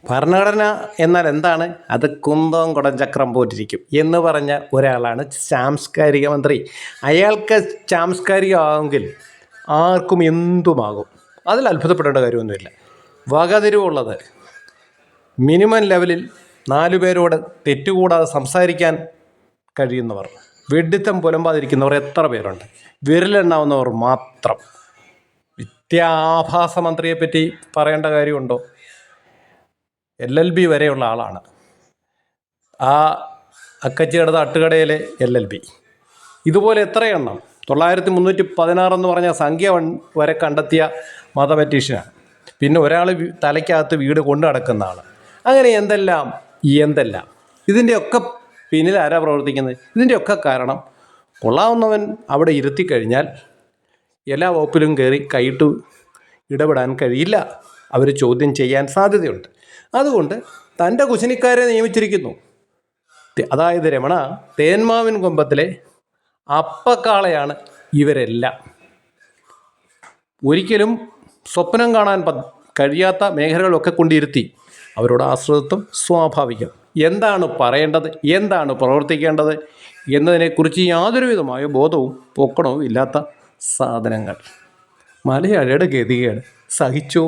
ഭരണഘടന എന്നാൽ എന്താണ്? അത് കുന്തവും കുടഞ്ചക്രം പോറ്റിരിക്കും എന്ന് പറഞ്ഞ ഒരാളാണ് സാംസ്കാരിക മന്ത്രി. അയാൾക്ക് സാംസ്കാരികമാണെങ്കിൽ ആർക്കും എന്തുമാകും. അതിൽ അത്ഭുതപ്പെടേണ്ട കാര്യമൊന്നുമില്ല. വകതിരിവുള്ളത്, മിനിമം ലെവലിൽ 4 പേരോട് തെറ്റുകൂടാതെ സംസാരിക്കാൻ കഴിയുന്നവർ, വെഡിത്തം പുലമ്പാതിരിക്കുന്നവർ എത്ര പേരുണ്ട്? വിരലെണ്ണാവുന്നവർ മാത്രം. വിദ്യാഭ്യാസ മന്ത്രിയെപ്പറ്റി പറയേണ്ട കാര്യമുണ്ടോ? LLB വരെയുള്ള ആളാണ്. ആ അക്കച്ചിയുടെ തട്ടുകടയിലെ LLB. ഇതുപോലെ എത്ര എണ്ണം? 9316 എന്ന് പറഞ്ഞ സംഖ്യ വരെ കണ്ടെത്തിയ മാത്തമാറ്റീഷ്യനാണ്. പിന്നെ ഒരാൾ തലയ്ക്കകത്ത് വീട് കൊണ്ടു നടക്കുന്ന ആൾ. അങ്ങനെ എന്തെല്ലാം. ഇതിൻ്റെയൊക്കെ പിന്നിൽ ആരാ പ്രവർത്തിക്കുന്നത്? ഇതിൻ്റെയൊക്കെ കാരണം കൊള്ളാവുന്നവൻ അവിടെ ഇരുത്തിക്കഴിഞ്ഞാൽ എല്ലാ വകുപ്പിലും കയറി കൈയിട്ട് ഇടപെടാൻ കഴിയില്ല. അവർ ചോദ്യം ചെയ്യാൻ സാധ്യതയുണ്ട്. അതുകൊണ്ട് തൻ്റെ കുശിനിക്കാരെ നിയമിച്ചിരിക്കുന്നു. അതായത് രമണ, തേന്മാവിൻ കൊമ്പത്തിലെ അപ്പക്കാളയാണ് ഇവരെല്ലാം. ഒരിക്കലും സ്വപ്നം കാണാൻ കഴിയാത്ത മേഖലകളൊക്കെ കൊണ്ടിരുത്തി അവരോട് ആശ്രിതത്വം സ്വാഭാവികം. എന്താണ് പറയേണ്ടത്, എന്താണ് പ്രവർത്തിക്കേണ്ടത് എന്നതിനെക്കുറിച്ച് യാതൊരു വിധമായ ബോധവും പൊക്കണവും ഇല്ലാത്ത സാധനങ്ങൾ. മലയാളിയുടെ ഗതികേട് സഹിച്ചോ?